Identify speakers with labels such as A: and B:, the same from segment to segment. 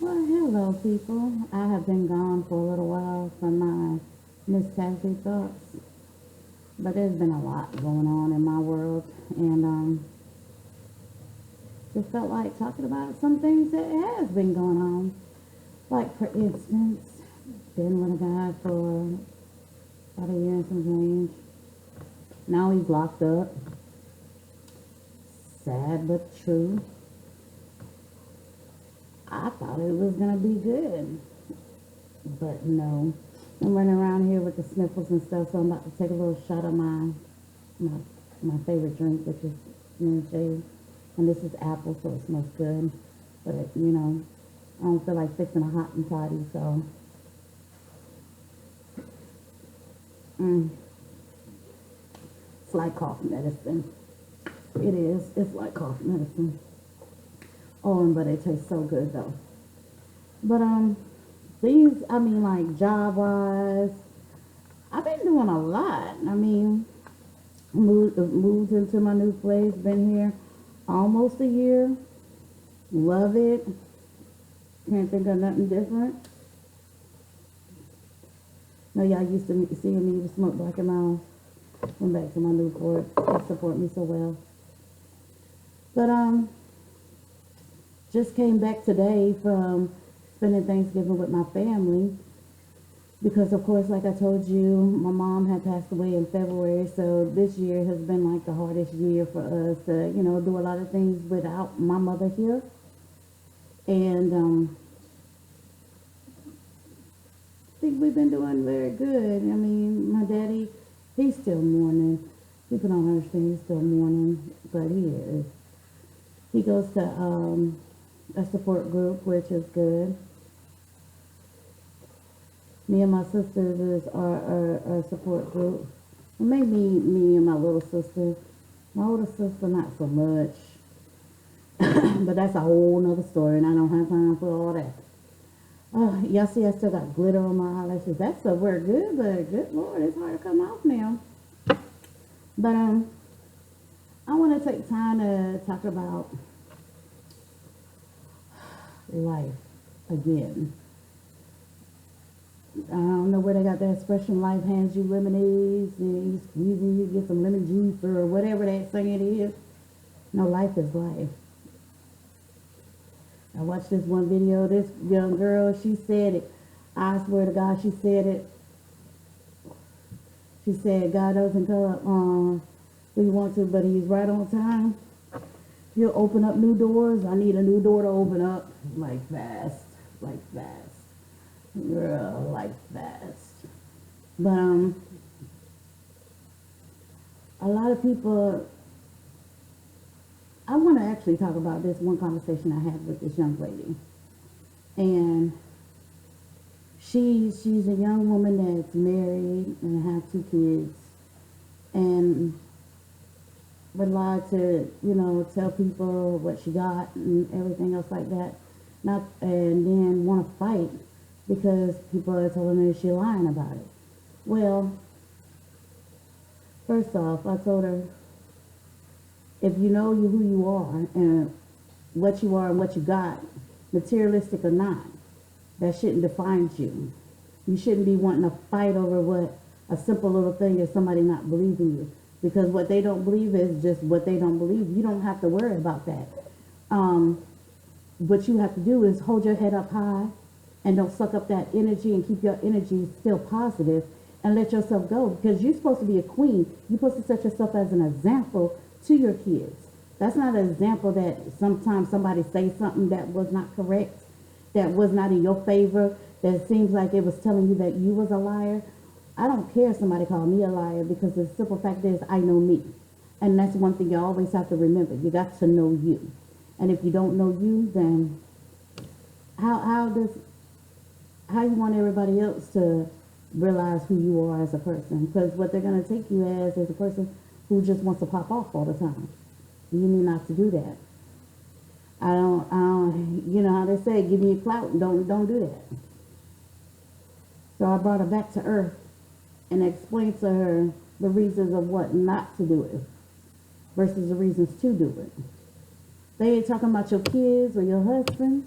A: Well, hello, people. I have been gone for a little while from my MzTazzieThoughts, but there's been a lot going on in my world, and just felt like talking about some things that has been going on. Like, for instance, been with a guy for about a year and some change. Now he's locked up. Sad but true. I thought it was gonna be good, but no. I'm running around here with the sniffles and stuff, so I'm about to take a little shot of my my favorite drink, which is lemonade. And this is apple, so it smells good. But I don't feel like fixing a hot and toddy, so mm, it's like cough medicine. It is. It's like cough medicine. Oh, and but it tastes so good though. But things, I mean, like job wise, I've been doing a lot. I mean, moved into my new place, been here almost a year. Love it. Can't think of nothing different. No, y'all used to seeing me smoke black and mild. Went back to my new port. They support me so well. But just came back today from spending Thanksgiving with my family because, of course, like I told you, my mom had passed away in February, so this year has been like the hardest year for us to, do a lot of things without my mother here. And I think we've been doing very good. I mean, my daddy, he's still mourning. People don't understand he's still mourning, but he is. He goes to a support group, which is good. Me and my sisters is our support group. Well, maybe me and my little sister. My older sister, not so much. But that's a whole nother story, and I don't have time for all that. Y'all see I still got glitter on my eyelashes. That's so we're good, but good Lord, it's hard to come off now. But I want to take time to talk about life again. I don't know where they got that expression, life hands you lemonades and you squeezing, you get some lemon juice or whatever that saying is. No, life is life. I watched this one video, this young girl, she said it. I swear to God, she said it. She said, God doesn't come when you want to, but he's right on time. He'll open up new doors. I need a new door to open up. Like fast. Girl, like fast. But a lot of people, I want to actually talk about this one conversation I had with this young lady. And she's a young woman that's married and have 2 kids. And would lie to, tell people what she got and everything else like that. And then want to fight because people are telling her she's lying about it. Well, first off, I told her, if you know who you are and what you are and what you got, materialistic or not, that shouldn't define you. You shouldn't be wanting to fight over what a simple little thing is somebody not believing you. Because what they don't believe is just what they don't believe. You don't have to worry about that. What you have to do is hold your head up high and don't suck up that energy and keep your energy still positive and let yourself go. Because you're supposed to be a queen. You're supposed to set yourself as an example to your kids. That's not an example that sometimes somebody say something that was not correct, that was not in your favor, that seems like it was telling you that you was a liar. I don't care if somebody called me a liar because the simple fact is I know me. And that's one thing you always have to remember. You got to know you. And if you don't know you, then how you want everybody else to realize who you are as a person? Because what they're going to take you as is a person who just wants to pop off all the time. You need not to do that. I don't, you know how they say, give me a clout, don't do that. So I brought her back to earth and explained to her the reasons of what not to do it versus the reasons to do it. They ain't talking about your kids or your husband.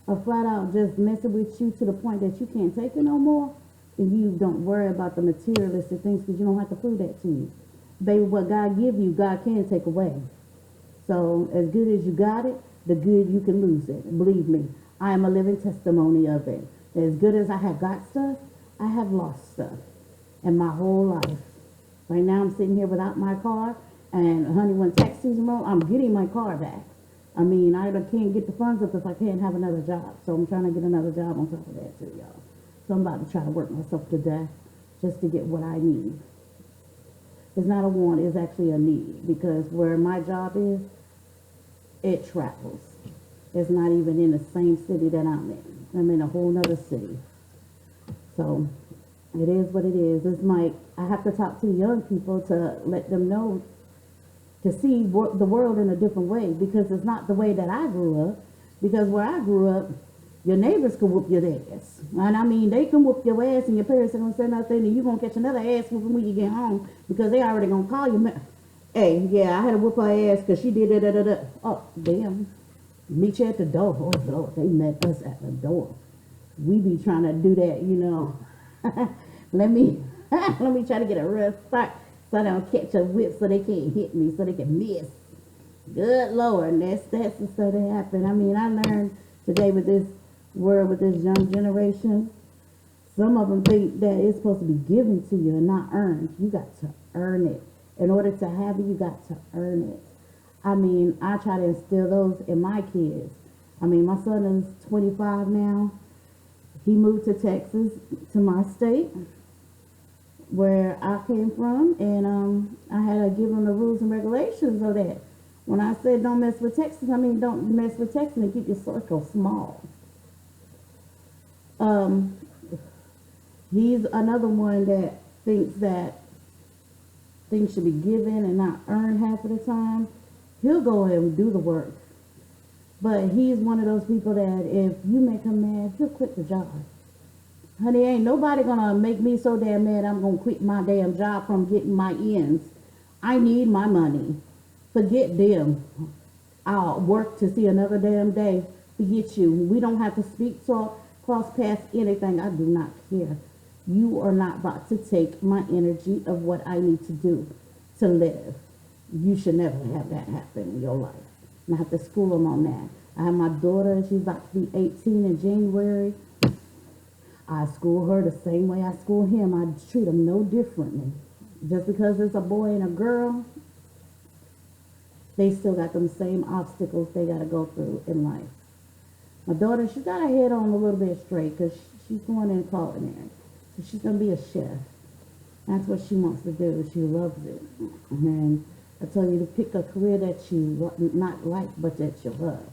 A: are flat out just messing with you to the point that you can't take it no more, then you don't worry about the materialistic things because you don't have to prove that to you. Baby, what God give you, God can take away. So as good as you got it, the good you can lose it. Believe me, I am a living testimony of it. As good as I have got stuff, I have lost stuff in my whole life. Right now I'm sitting here without my car, and honey, when tax season rolls, I'm getting my car back. I mean, I can't get the funds up if I can't have another job. So I'm trying to get another job on top of that too, y'all. So I'm about to try to work myself to death just to get what I need. It's not a want, it's actually a need, because where my job is, it travels. It's not even in the same city that I'm in. I'm in a whole nother city. So it is what it is. It's like I have to talk to the young people to let them know, to see the world in a different way, because it's not the way that I grew up. Because where I grew up, your neighbors can whoop your ass. And I mean, they can whoop your ass and your parents ain't gonna say nothing, and you're gonna catch another ass whooping when you get home because they already gonna call you. Hey, yeah, I had to whoop her ass because she did da. Oh, damn. Meet you at the door. Oh, Lord, they met us at the door. We be trying to do that, you know. let me try to get a real start so I don't catch a whip so they can't hit me, so they can miss. Good Lord, that's the stuff that happened. I mean, I learned today with this world, with this young generation, some of them think that it's supposed to be given to you and not earned. You got to earn it. In order to have it, you got to earn it. I mean, I try to instill those in my kids. I mean, my son is 25 now. He moved to Texas, to my state, where I came from, and I had to give him the rules and regulations of that. When I said don't mess with Texas, I mean don't mess with Texas and keep your circle small. He's another one that thinks that things should be given and not earned half of the time. He'll go and do the work. But he's one of those people that if you make him mad, he'll quit the job. Honey, ain't nobody gonna make me so damn mad I'm gonna quit my damn job from getting my ends. I need my money. Forget them. I'll work to see another damn day. Forget you. We don't have to speak, talk, cross paths, anything. I do not care. You are not about to take my energy of what I need to do to live. You should never have that happen in your life. And I have to school them on that. I have my daughter, she's about to be 18 in January. I school her the same way I school him. I treat them no differently. Just because it's a boy and a girl, they still got them same obstacles they got to go through in life. My daughter, she's got her head on a little bit straight because she's going in culinary. So she's going to be a chef. That's what she wants to do. She loves it. And I tell you to pick a career that you not like, but that you love.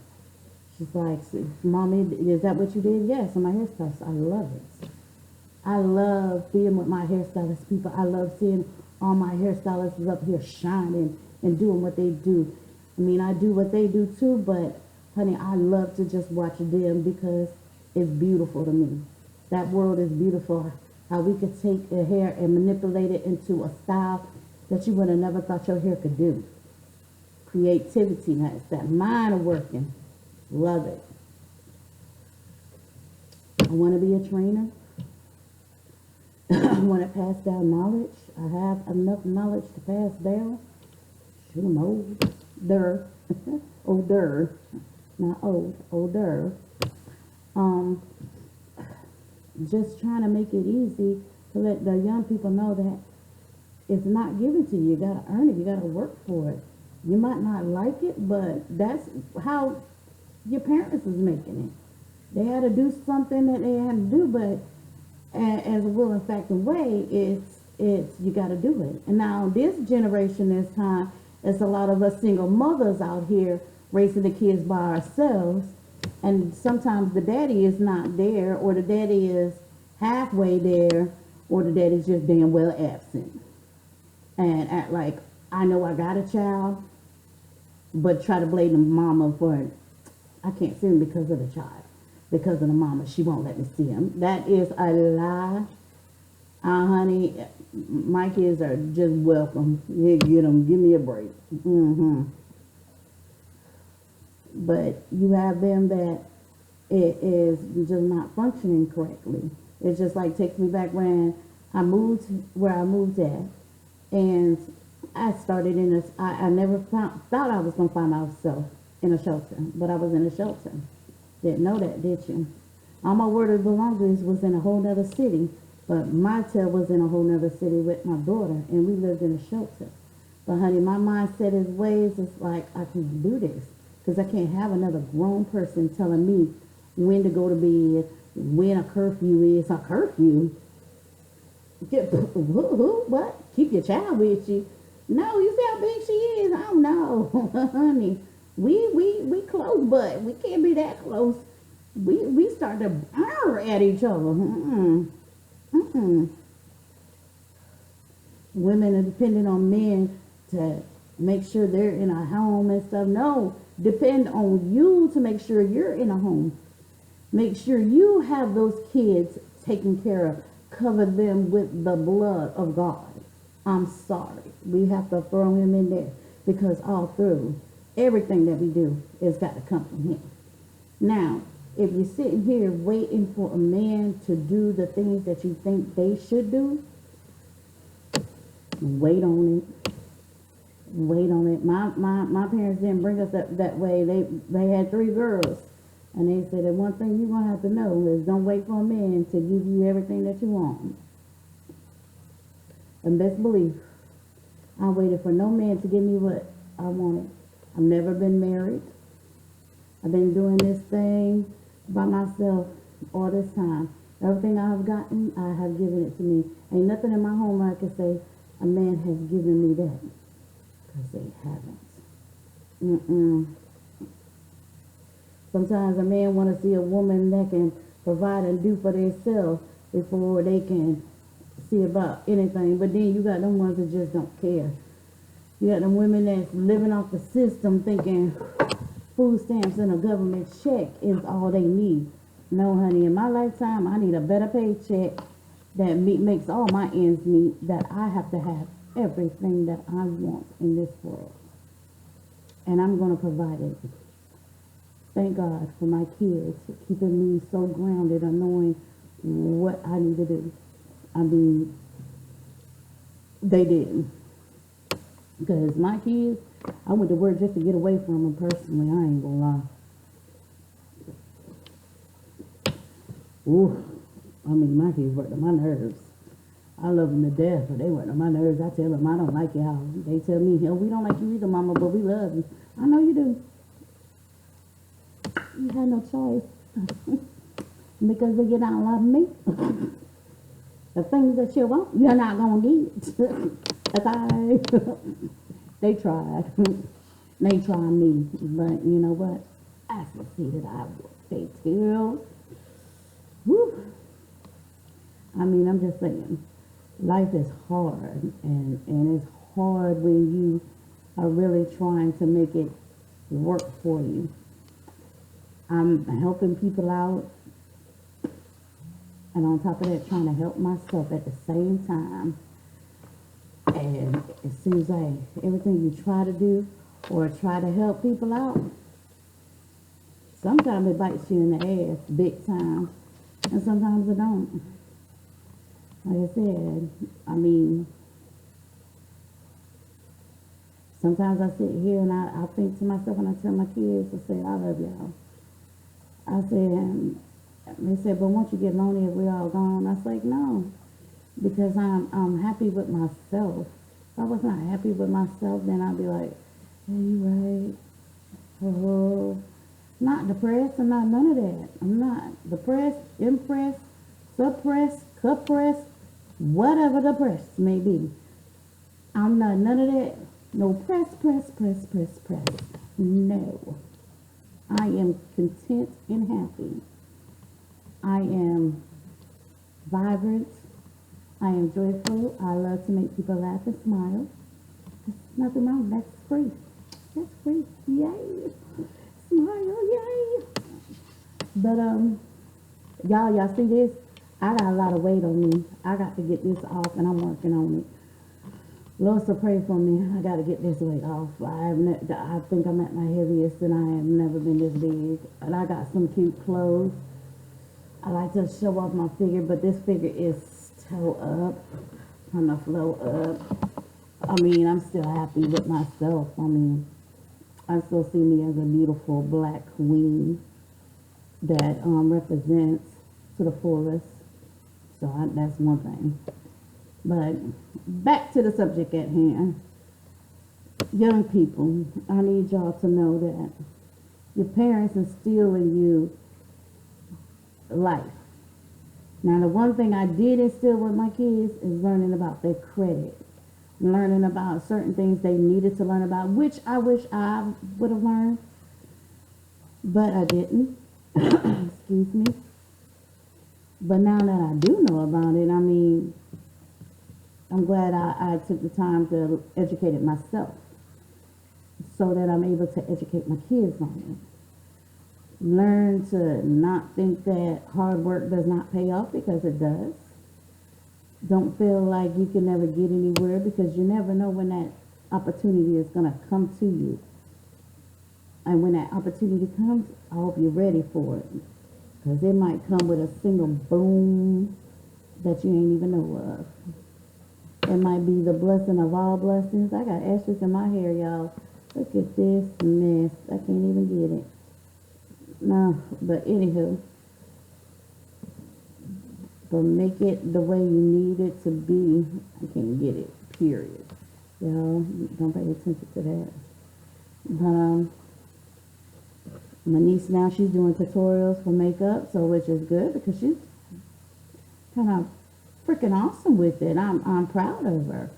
A: She's like, Mommy, is that what you did? Yes, I'm a hairstylist. I love it. I love being with my hairstylist people. I love seeing all my hairstylists up here shining and doing what they do. I mean, I do what they do too, but honey, I love to just watch them because it's beautiful to me. That world is beautiful. How we could take a hair and manipulate it into a style that you would have never thought your hair could do. Creativity, that's that mind of working. Love it. I want to be a trainer. I want to pass down knowledge. I have enough knowledge to pass down. Shoot, I'm older. Older. Not old, older. Just trying to make it easy to let the young people know that it's not given to you. You got to earn it. You got to work for it. You might not like it, but that's how your parents is making it. They had to do something that they had to do, but as a will and fact and way, it's you got to do it. And now this generation, this time, it's a lot of us single mothers out here raising the kids by ourselves, and sometimes the daddy is not there, or the daddy is halfway there, or the daddy's just damn well absent, and act like I know I got a child, but try to blame the mama for it. I can't see him because of the child, because of the mama. She won't let me see him. That is a lie. Honey, my kids are just welcome. Yeah, get them. Give me a break. But you have them that it is just not functioning correctly. It just like takes me back when I moved where I moved at, and I started in this. I never thought I was gonna find myself in a shelter, but I was in a shelter. Didn't know that, did you? All my word of belongings was in a whole nother city, but my tail was in a whole nother city with my daughter, and we lived in a shelter. But honey, my mindset is ways is like I can do this because I can't have another grown person telling me when to go to bed, when a curfew is. A curfew? What? Keep your child with you? No, you see how big she is? Oh no, honey. We close, but we can't be that close. We start to burr at each other. Women are depending on men to make sure they're in a home and stuff. No, depend on you to make sure you're in a home. Make sure you have those kids taken care of. Cover them with the blood of God. I'm sorry. We have to throw him in there because all through everything that we do has got to come from him. Now, if you're sitting here waiting for a man to do the things that you think they should do, wait on it. Wait on it. My parents didn't bring us that way. They had 3 girls. And they said that one thing you're going to have to know is don't wait for a man to give you everything that you want. And best believe, I waited for no man to give me what I wanted. I've never been married. I've been doing this thing by myself all this time. Everything I have gotten, I have given it to me. Ain't nothing in my home I can say a man has given me that. Because they haven't. Sometimes a man want to see a woman that can provide and do for themselves before they can see about anything. But then you got them ones that just don't care. You got them women that's living off the system thinking food stamps and a government check is all they need. No, honey, in my lifetime, I need a better paycheck that makes all my ends meet, that I have to have everything that I want in this world. And I'm going to provide it. Thank God for my kids keeping me so grounded and knowing what I need to do. I mean, they didn't. Because my kids, I went to work just to get away from them personally. I ain't gonna lie. Ooh, I mean, my kids worked on my nerves. I love them to death, but they worked on my nerves. I tell them I don't like y'all. They tell me, hell, we don't like you either, mama, but we love you. I know you do. You had no choice. Because they get out a lot of me. The things that you want, you're not going to get. That's all right. They tried. They tried me. But you know what? I succeeded. I will stay till. Woo. I mean, I'm just saying. Life is hard. And it's hard when you are really trying to make it work for you. I'm helping people out. And on top of that, trying to help myself at the same time. And it seems like everything you try to do or try to help people out, sometimes it bites you in the ass big time. And sometimes it don't. Like I said, I mean, sometimes I sit here and I think to myself and I tell my kids, I say, I love y'all. I said, they said, but won't you get lonely if we're all gone? I was like, no, because I'm happy with myself. If I was not happy with myself, then I'd be like, yeah, you right. Oh, not depressed. I'm not none of that. I'm not depressed, impressed, suppressed, cup-pressed, whatever the press may be. I'm not none of that. No press. No. I am content and happy. I am vibrant. I am joyful. I love to make people laugh and smile. There's nothing wrong. That's free. That's free. Yay. Smile. Yay. But, y'all see this? I got a lot of weight on me. I got to get this off and I'm working on it. Lord, so pray for me. I got to get this weight off. I think I'm at my heaviest and I have never been this big. And I got some cute clothes. I like to show off my figure, but this figure is toe up, trying to flow up. I mean, I'm still happy with myself. I mean, I still see me as a beautiful black queen that represents to the fullest. So that's one thing. But back to the subject at hand. Young people, I need y'all to know that your parents instill in you life. Now, the one thing I did instill with my kids is learning about their credit, learning about certain things they needed to learn about, which I wish I would have learned, but I didn't. Excuse me. But now that I do know about it, I mean, I'm glad I took the time to educate it myself so that I'm able to educate my kids on it. Learn to not think that hard work does not pay off, because it does. Don't feel like you can never get anywhere, because you never know when that opportunity is going to come to you. And when that opportunity comes, I hope you're ready for it, because it might come with a single boom that you ain't even know of. It might be the blessing of all blessings. I got ashes in my hair, y'all. Look at this mess. I can't even get it. No, but anywho. But make it the way you need it to be. I can't get it, period. Y'all, don't pay attention to that. But, my niece now, she's doing tutorials for makeup, so which is good, because she's kind of freaking awesome with it. I'm proud of her.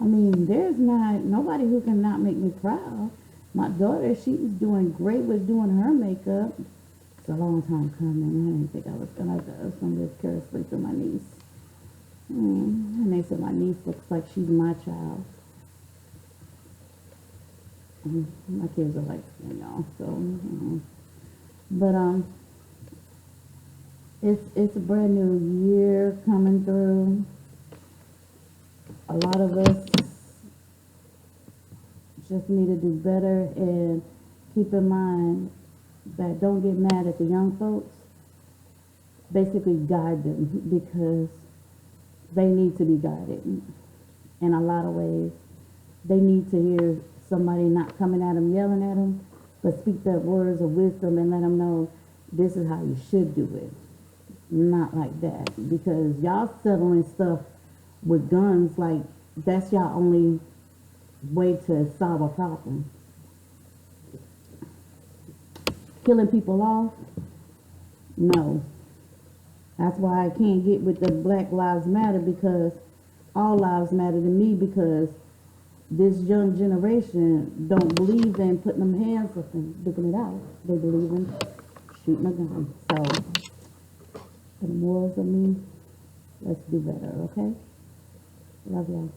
A: I mean, there's not nobody who can not make me proud. My daughter, she's doing great with doing her makeup. It's a long time coming. I didn't think I was gonna do. I was gonna live carelessly through my niece. And they said my niece looks like she's my child. My kids are like skin, y'all. So, but it's a brand new year coming through. A lot of us just need to do better, and keep in mind that don't get mad at the young folks. Basically guide them, because they need to be guided in a lot of ways. They need to hear somebody not coming at them, yelling at them, but speak their words of wisdom and let them know this is how you should do it. Not like that, because y'all settling stuff with guns like that's y'all only way to solve a problem. Killing people off? No. That's why I can't get with the Black Lives Matter, because all lives matter to me, because this young generation don't believe in putting them hands up and digging it out. They believe in shooting a gun. So, for the morals of me, let's do better, okay? Love y'all.